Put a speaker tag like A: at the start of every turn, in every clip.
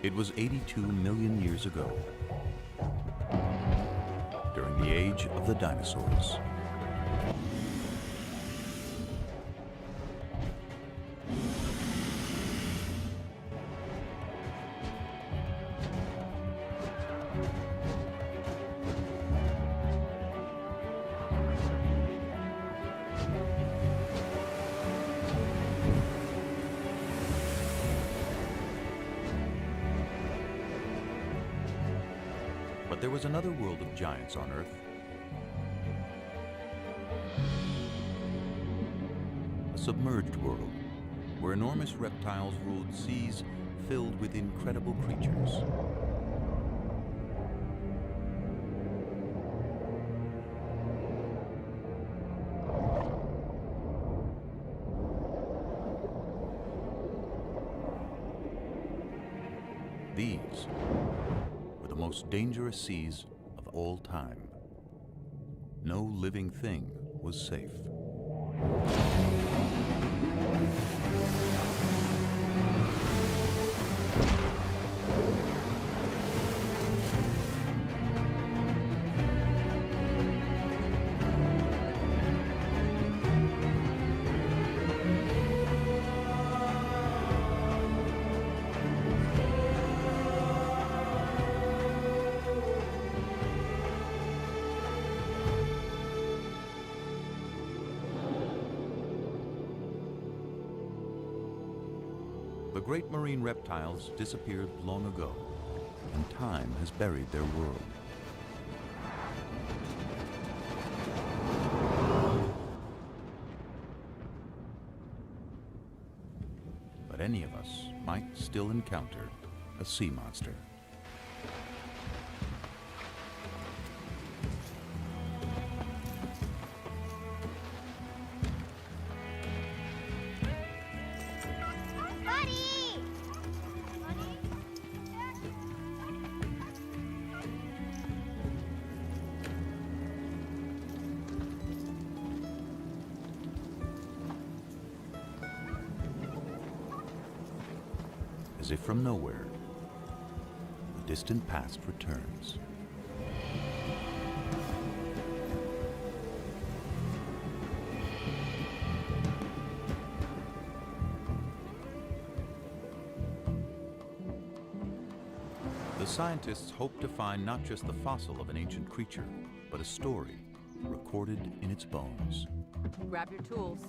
A: It was 82 million years ago, during the age of the dinosaurs. But there was another world of giants on Earth. A submerged world, where enormous reptiles ruled seas filled with incredible creatures. These were the most dangerous seas of all time. No living thing was safe. The great marine reptiles disappeared long ago, and time has buried their world. But any of us might still encounter a sea monster. As if from nowhere, the distant past returns. The scientists hope to find not just the fossil of an ancient creature, but a story recorded in its bones.
B: Grab your tools.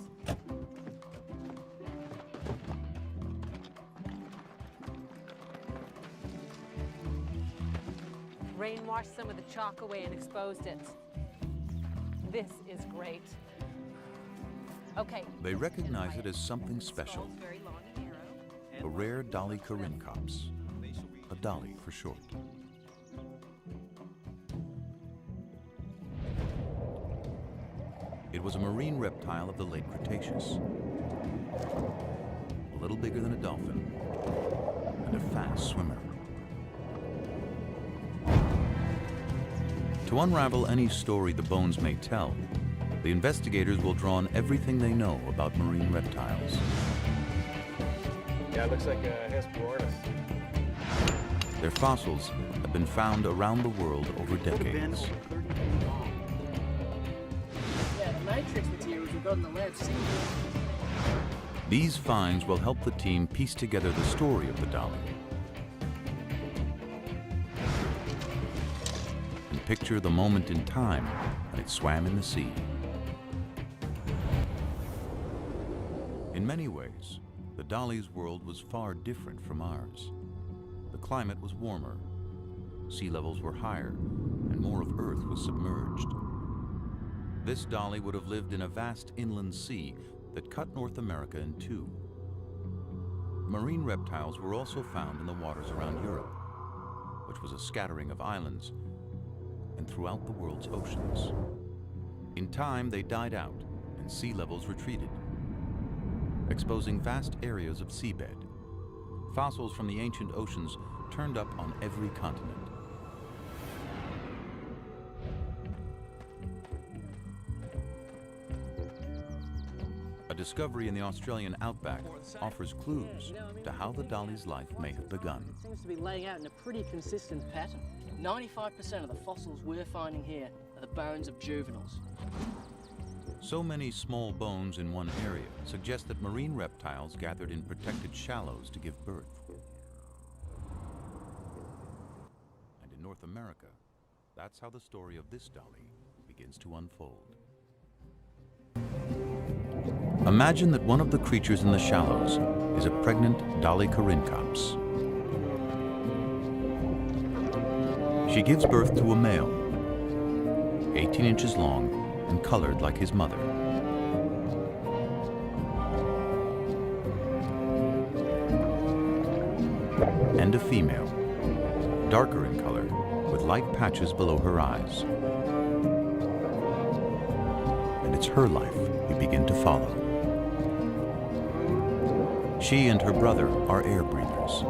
B: Rain washed some of the chalk away and exposed it. This is great. Okay.
A: They recognize it as something special. A rare Dolly corincops, a dolly for short. It was a marine reptile of the late Cretaceous. A little bigger than a dolphin, and a fast swimmer. To unravel any story the bones may tell, the investigators will draw on everything they know about marine reptiles.
C: Yeah, it looks like a Hesperornis.
A: Their fossils have been found around the world over decades.
D: Yeah, the matrix materials we've got in the lab seem.
A: These finds will help the team piece together the story of the dolly and picture the moment in time when it swam in the sea. In many ways, the dolly's world was far different from ours. The climate was warmer, sea levels were higher, and more of Earth was submerged. This dolly would have lived in a vast inland sea that cut North America in two. Marine reptiles were also found in the waters around Europe, which was a scattering of islands, and throughout the world's oceans. In time, they died out and sea levels retreated, exposing vast areas of seabed. Fossils from the ancient oceans turned up on every continent. A discovery in the Australian outback offers clues to how the dolly's life may have begun.
D: It seems to be laying out in a pretty consistent pattern. 95% of the fossils we're finding here are the bones of juveniles.
A: So many small bones in one area suggest that marine reptiles gathered in protected shallows to give birth. And in North America, that's how the story of this dolly begins to unfold. Imagine that one of the creatures in the shallows is a pregnant Dolly corincops. She gives birth to a male, 18 inches long and colored like his mother. And a female, darker in color, with light patches below her eyes. And it's her life we begin to follow. She and her brother are air breathers.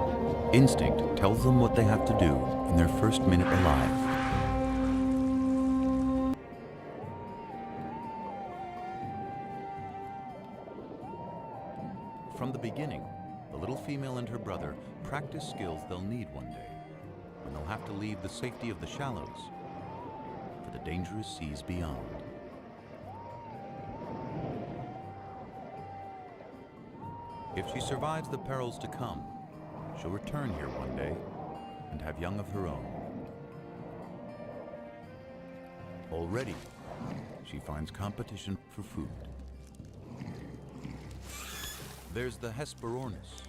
A: Instinct tells them what they have to do in their first minute alive. From the beginning, the little female and her brother practice skills they'll need one day, when they'll have to leave the safety of the shallows for the dangerous seas beyond. If she survives the perils to come, she'll return here one day and have young of her own. Already, she finds competition for food. There's the Hesperornis,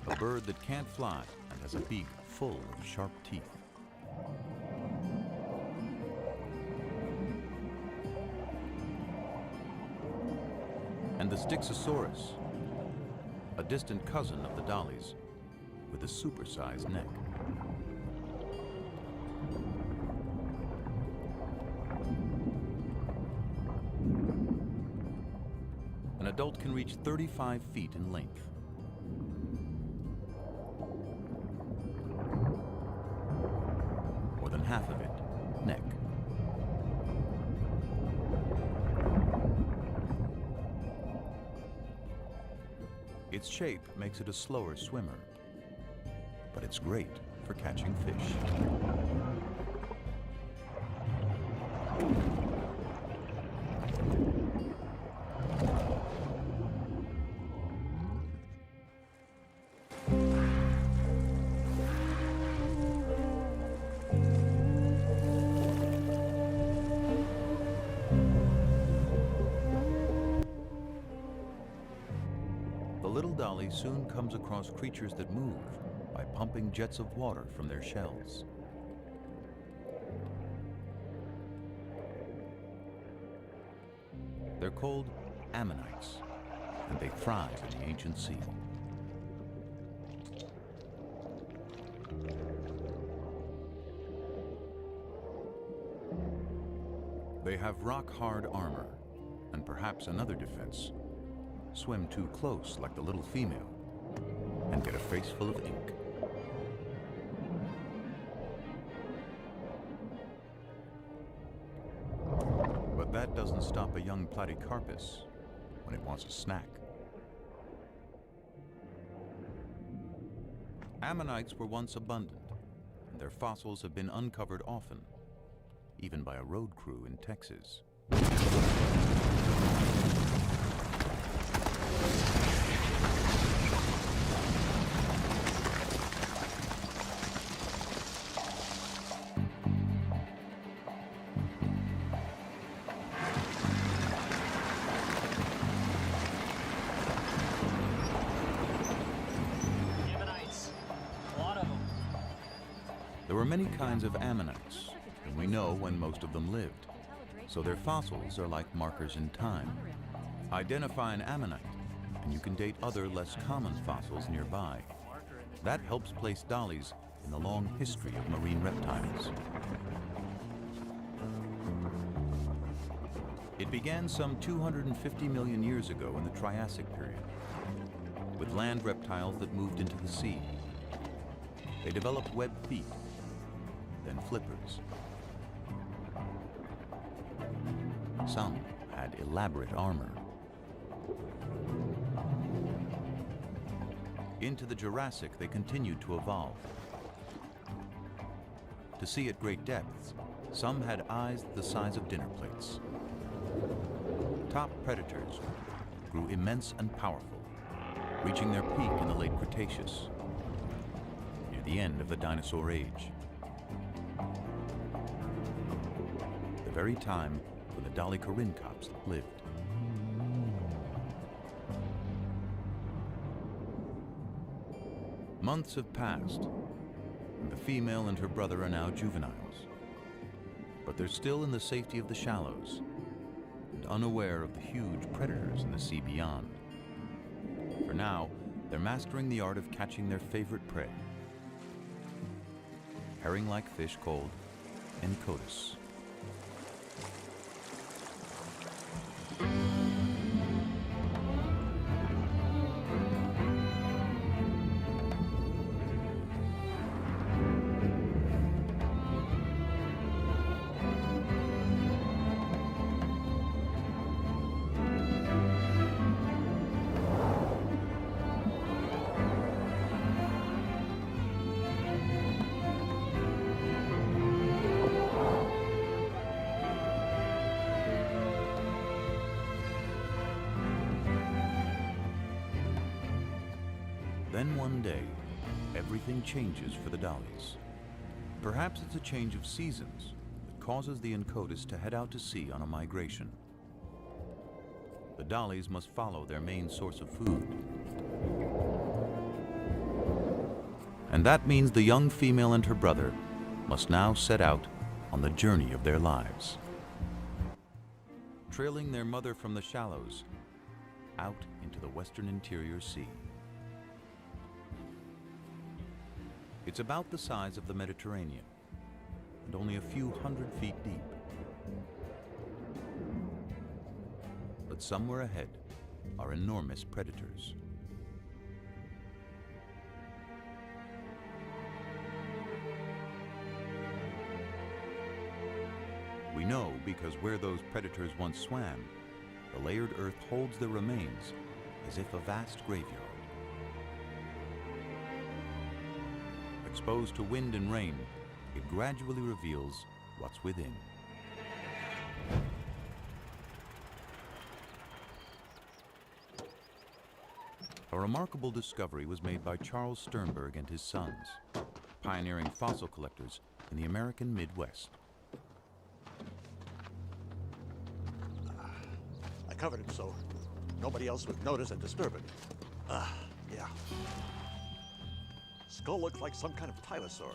A: a bird that can't fly and has a beak full of sharp teeth. And the Styxosaurus, a distant cousin of the dollies with a supersized neck. An adult can reach 35 feet in length. More than half of it, neck. Its shape makes it a slower swimmer, but it's great for catching fish. The little dolly soon comes across creatures that move by pumping jets of water from their shells. They're called ammonites, and they thrive in the ancient sea. They have rock-hard armor, and perhaps another defense. Swim too close like the little female and get a face full of ink. But that doesn't stop a young platycarpus when it wants a snack. Ammonites were once abundant, and their fossils have been uncovered often, even by a road crew in Texas. There were many kinds of ammonites, and we know when most of them lived, so their fossils are like markers in time. Identify an ammonite, and you can date other less common fossils nearby. That helps place dollies in the long history of marine reptiles. It began some 250 million years ago in the Triassic period, with land reptiles that moved into the sea. They developed webbed feet, then flippers. Some had elaborate armor, Into the Jurassic, they continued to evolve. To see at great depths, some had eyes the size of dinner plates. Top predators grew immense and powerful, reaching their peak in the late Cretaceous, near the end of the dinosaur age. The very time when the dolichorhynchops lived. Months have passed, and the female and her brother are now juveniles. But they're still in the safety of the shallows and unaware of the huge predators in the sea beyond. For now, they're mastering the art of catching their favorite prey, herring-like fish called encotis. Then one day, everything changes for the dollies. Perhaps it's a change of seasons that causes the encotis to head out to sea on a migration. The dollies must follow their main source of food. And that means the young female and her brother must now set out on the journey of their lives, trailing their mother from the shallows out into the western interior sea. It's about the size of the Mediterranean and only a few 100 feet deep. But somewhere ahead are enormous predators. We know because where those predators once swam, the layered earth holds their remains as if a vast graveyard. Exposed to wind and rain, it gradually reveals what's within. A remarkable discovery was made by Charles Sternberg and his sons, pioneering fossil collectors in the American Midwest.
C: I covered it so nobody else would notice and disturb it. Yeah. Skull looks like some kind of dinosaur.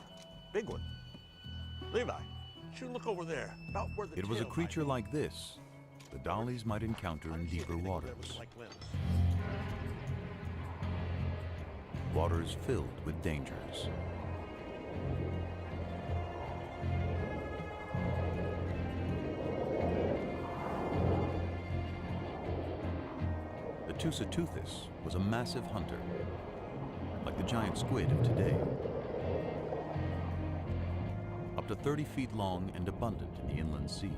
C: Big one. Levi, should look over there, about where the
A: It was a
C: tail
A: creature
C: might
A: like this the dollies might encounter
C: be.
A: in deeper
C: Anything there
A: waters.
C: was like limbs.
A: Waters filled with dangers. The Tusateuthis was a massive hunter, like the giant squid of today. Up to 30 feet long and abundant in the inland sea.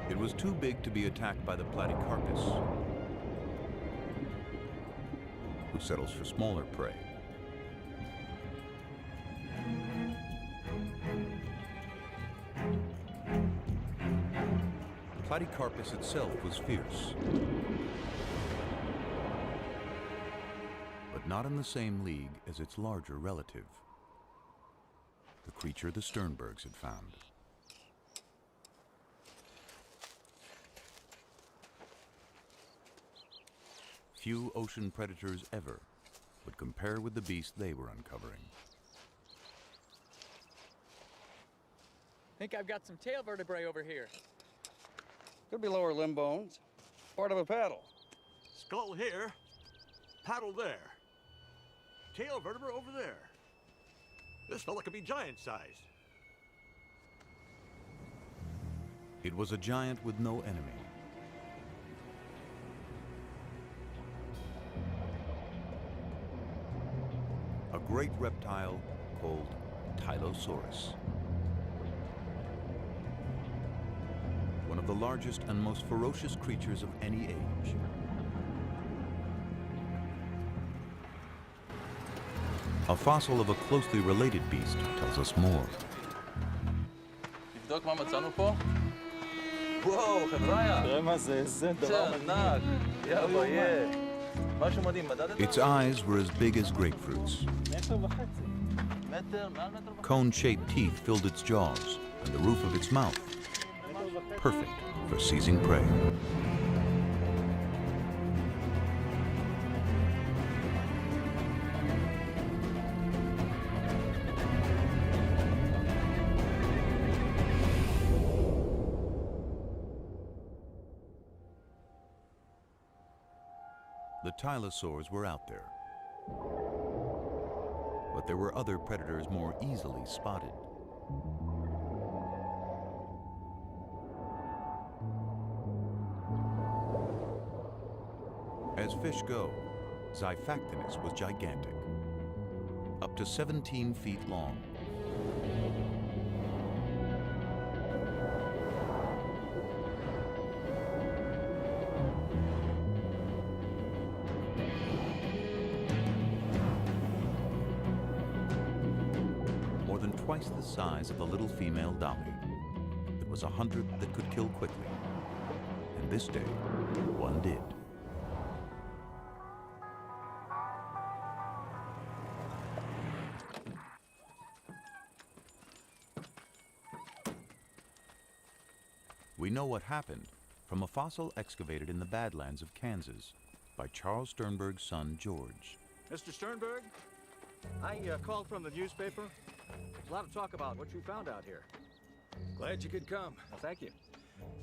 A: It was too big to be attacked by the Platycarpus, who settles for smaller prey. Platycarpus itself was fierce, but not in the same league as its larger relative, the creature the Sternbergs had found. Few ocean predators ever would compare with the beast they were uncovering.
E: Think I've got some tail vertebrae over here.
F: Could be lower limb bones. Part of a paddle.
C: Skull here, paddle there. Tail vertebra over there. This fella could be giant-sized.
A: It was a giant with no enemy. great reptile called Tylosaurus. One of the largest and most ferocious creatures of any age. A fossil of a closely related beast tells us more.
G: תבדוק מה מצאנו פה? וואו, חבריה. תראה מה זה, זה דבר ענק. יא ביה. משהו מדהים, מדדת?
A: Its eyes were as big as grapefruits.
G: מטר וחצי. מטר, מעל מטר וחצי.
A: Cone-shaped teeth filled its jaws and the roof of its mouth. Perfect for seizing prey. The Tylosaurs were out there. But there were other predators more easily spotted. As fish go, Xiphactinus was gigantic, up to 17 feet long. More than twice the size of the little female dolly. It was a hunter that could kill quickly, and this day, one did. We know what happened from a fossil excavated in the Badlands of Kansas by Charles Sternberg's son, George.
C: Mr. Sternberg, I called from the newspaper. There's a lot of talk about what you found out here.
H: Glad you could come.
C: Well, thank you.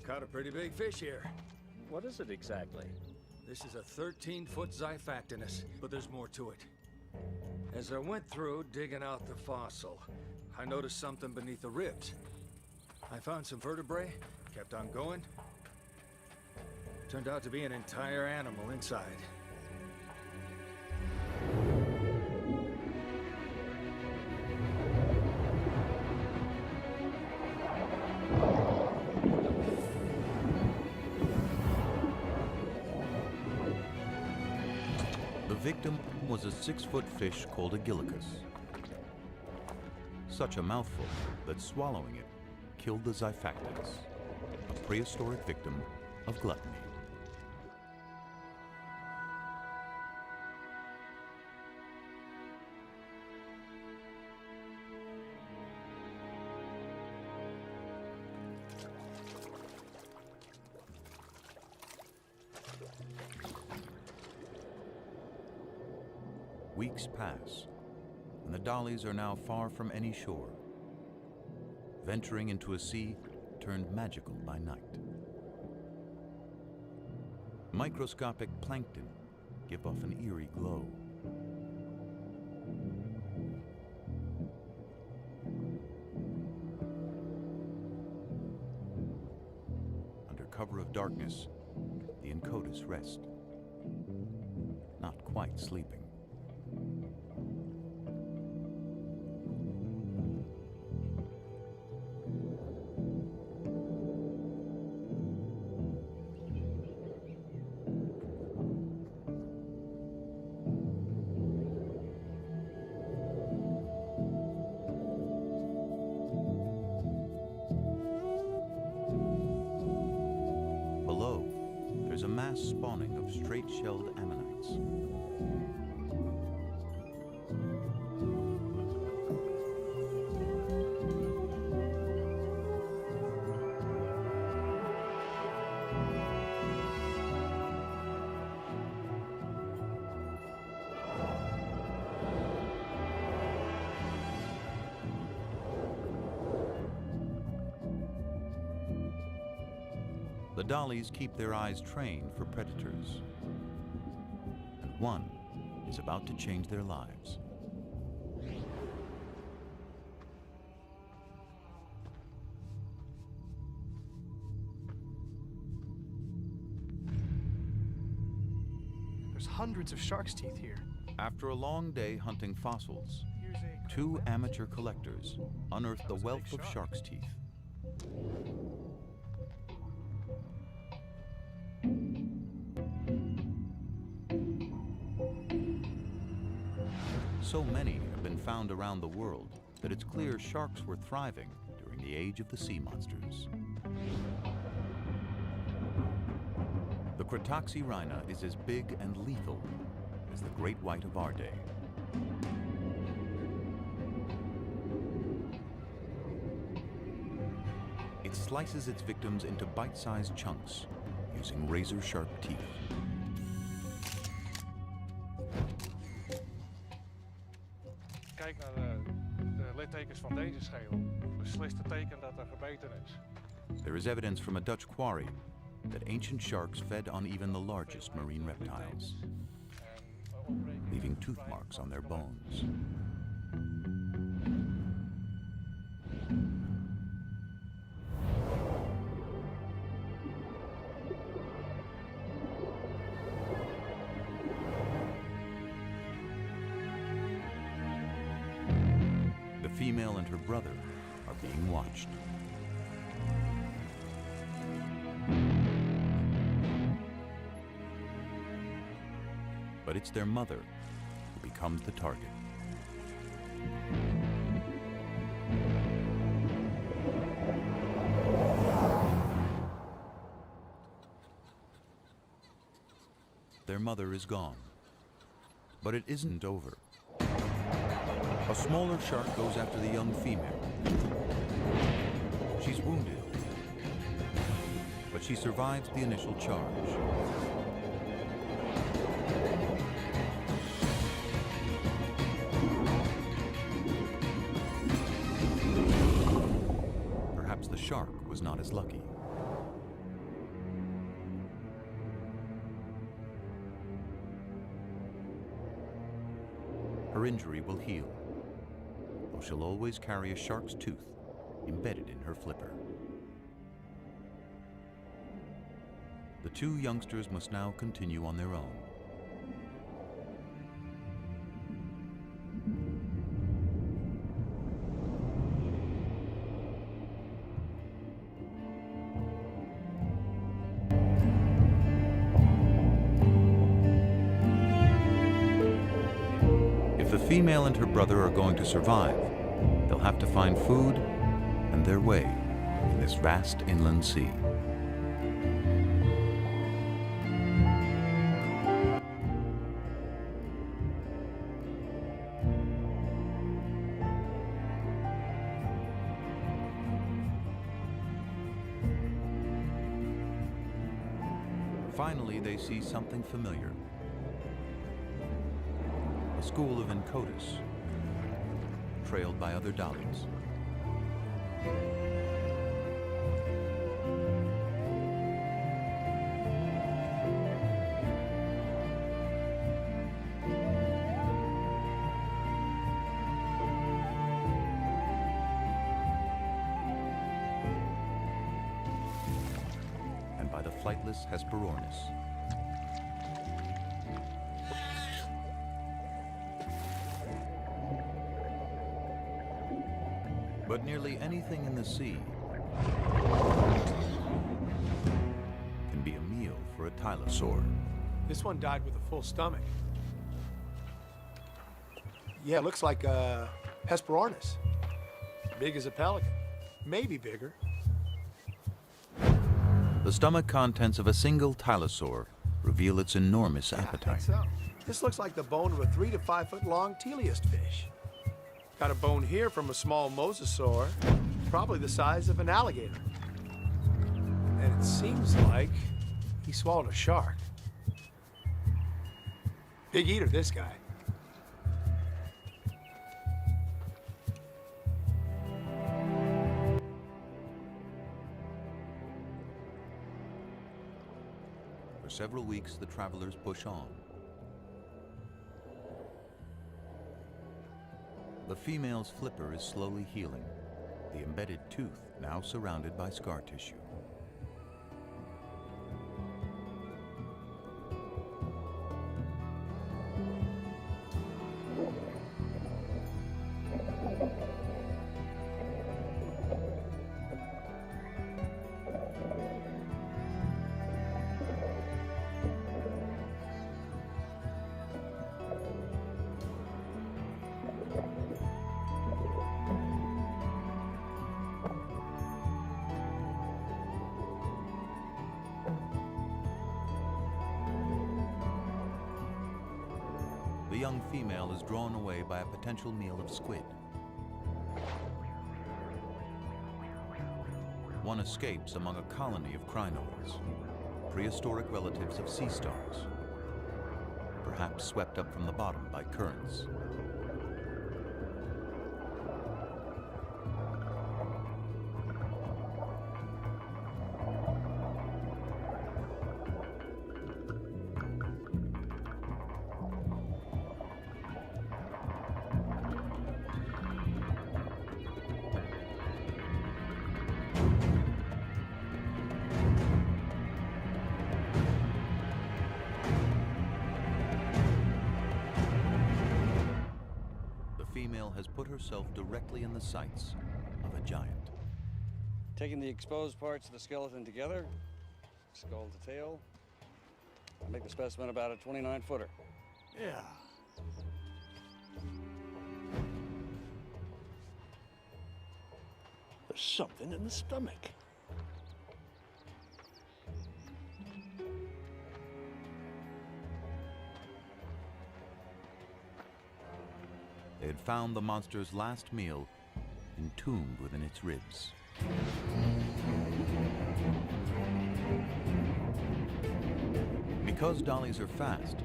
H: Caught a pretty big fish here.
C: What is it exactly?
H: This is a 13-foot Xiphactinus, but there's more to it. As I went through digging out the fossil, I noticed something beneath the ribs. I found some vertebrae, kept on going. Turned out to be an entire animal inside.
A: The victim was a 6-foot fish called a Gillicus. Such a mouthful that swallowing it killed the Xiphactinus, a prehistoric victim of gluttony. Weeks pass, and the dollies are now far from any shore, venturing into a sea turned magical by night. Microscopic plankton give off an eerie glow. Under cover of darkness, the Incotus rest, not quite sleeping. Below, there's a mass spawning of straight-shelled ammonites. The dollies keep their eyes trained for predators, and one is about to change their lives.
I: There's hundreds of shark's teeth here.
A: After a long day hunting fossils, two amateur collectors unearthed the wealth of shark's teeth. So many have been found around the world that it's clear sharks were thriving during the age of the sea monsters. The Cretaceous is as big and lethal as the great white of our day. It slices its victims into bite-sized chunks using razor-sharp teeth.
I: Kijk naar de littekens van deze schedel. Beslist het teken dat er gebeten is.
A: There is evidence from a Dutch quarry that ancient sharks fed on even the largest marine reptiles, leaving tooth marks on their bones. The female and her brother are being watched. But it's their mother who becomes the target. Their mother is gone, but it isn't over. A smaller shark goes after the young female. She's wounded, but she survives the initial charge. Perhaps the shark was not as lucky. Her injury will heal, though she'll always carry a shark's tooth embedded in her flipper. The two youngsters must now continue on their own. If the female and her brother are going to survive, they'll have to find food and their way in this vast inland sea. Finally, they see something familiar. A school of Encotus, trailed by other dollies. And by the flightless Hesperornis. But nearly anything in the sea can be a meal for a tylosaur.
J: This one died with a full stomach. Yeah, it looks like a Hesperornis. Big as a pelican. Maybe bigger.
A: The stomach contents of a single tylosaur reveal its enormous appetite.
J: So. This looks like the bone of a 3 to 5 foot long teleost fish. Got a bone here from a small mosasaur, probably the size of an alligator. And it seems like he swallowed a shark. Big eater, this guy.
A: For several weeks, the travelers push on. The female's flipper is slowly healing, the embedded tooth now surrounded by scar tissue. The young female is drawn away by a potential meal of squid. One escapes among a colony of crinoids, prehistoric relatives of sea stars, perhaps swept up from the bottom by currents. Has put herself directly in the sights of a giant.
F: Taking the exposed parts of the skeleton together, skull to tail, I make the specimen about a 29-footer.
C: Yeah. There's something in the stomach.
A: They had found the monster's last meal entombed within its ribs. Because dollies are fast,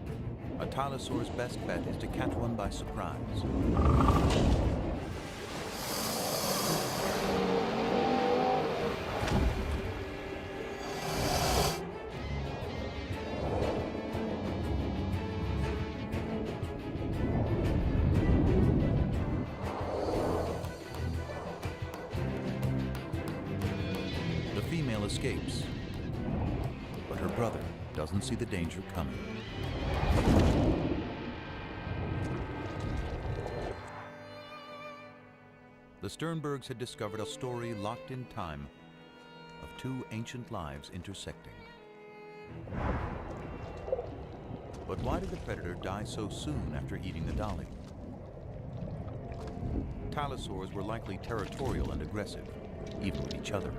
A: a tylosaur's best bet is to catch one by surprise. Escapes, but her brother doesn't see the danger coming. The Sternbergs had discovered a story locked in time of two ancient lives intersecting. But why did the predator die so soon after eating the dolly? Tylosaurs were likely territorial and aggressive, even with each other.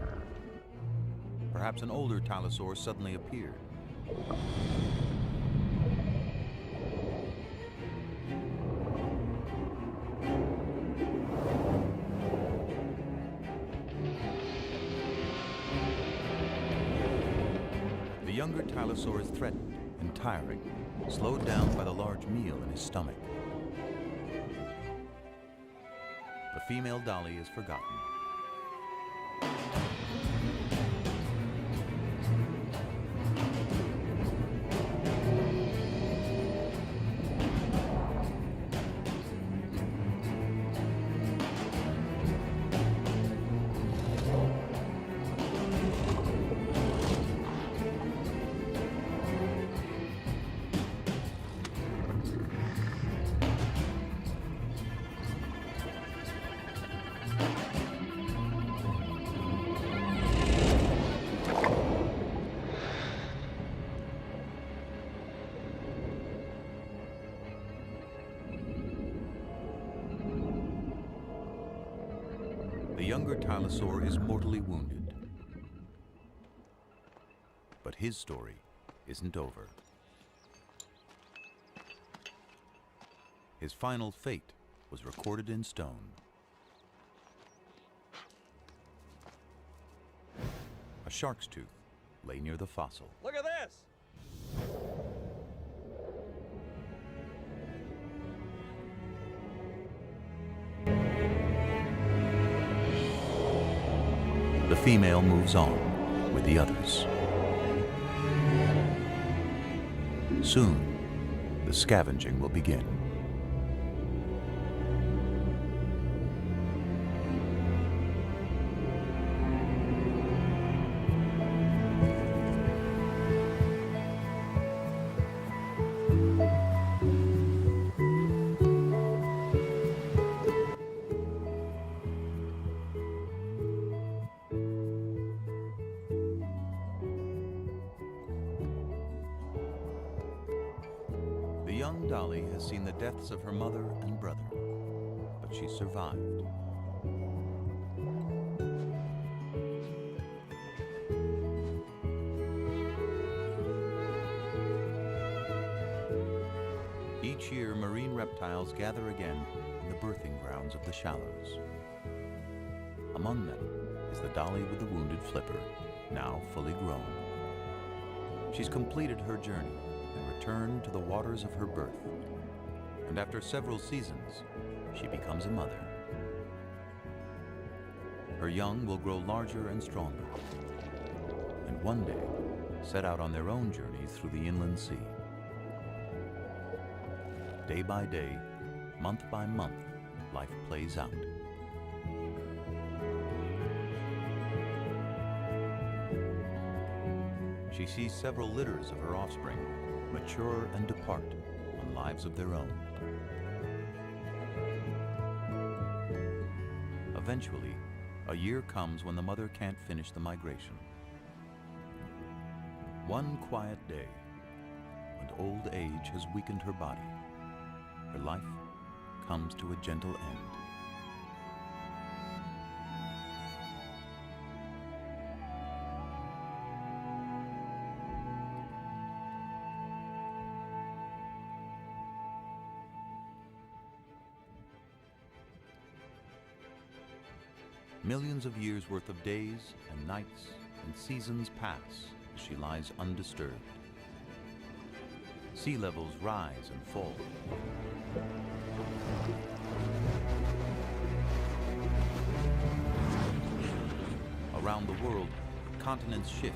A: Perhaps an older tylosaur suddenly appeared. The younger tylosaur is threatened and tiring, slowed down by the large meal in his stomach. The female dolly is forgotten. The younger tylosaur is mortally wounded. But his story isn't over. His final fate was recorded in stone. A shark's tooth lay near the fossil.
F: Look at this!
A: The female moves on with the others. Soon, the scavenging will begin. The young Dolly has seen the deaths of her mother and brother, but she survived. Each Each year, marine reptiles gather again in the birthing grounds of the shallows. Among them is the dolly with the wounded flipper, now fully grown. She's completed her journey and returned to the waters of her birth. And after several seasons, she becomes a mother. Her young will grow larger and stronger, and one day set out on their own journeys through the inland sea. Day by day, month by month, life plays out. She sees several litters of her offspring mature and depart on lives of their own. Eventually, a year comes when the mother can't finish the migration. One quiet day, and old age has weakened her body. Her life comes to a gentle end. Millions of years worth of days and nights and seasons pass as she lies undisturbed. Sea levels rise and fall. Around the world, continents shift.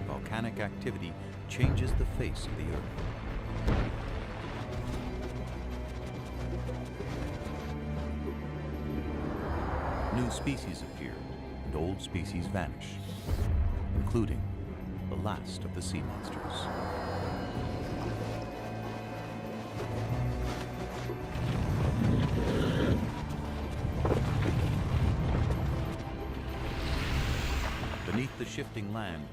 A: Volcanic activity changes the face of the Earth. New species appear, and old species vanish, including the last of the sea monsters. Beneath the shifting land,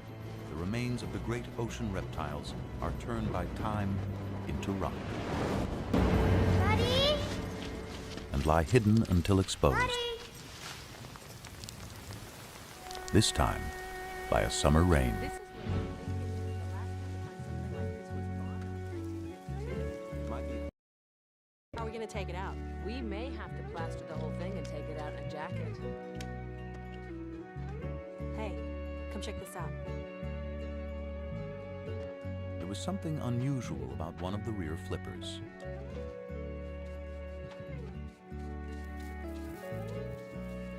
A: the remains of the great ocean reptiles are turned by time into rock.
K: Daddy?
A: And lie hidden until exposed.
K: Daddy?
A: This time by a summer rain.
B: How are we going to take it out? We may have to plaster the whole thing and take it out in a jacket. Hey, come check this out.
A: There was something unusual about one of the rear flippers.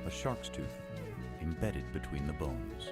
A: A shark's tooth embedded between the bones.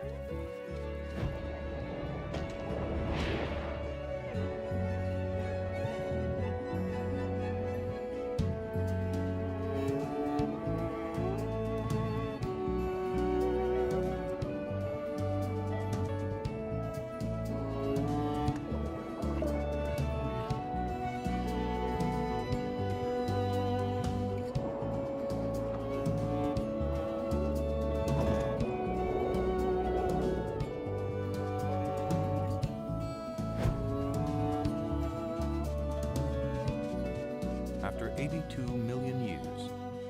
A: After 82 million years,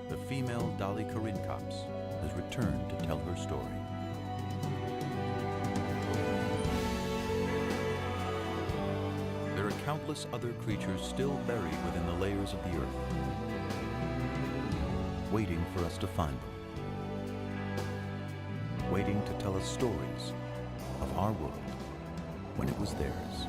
A: the female Dolichorhynchops has returned to tell her story. There are countless other creatures still buried within the layers of the earth, waiting for us to find them, waiting to tell us stories of our world when it was theirs.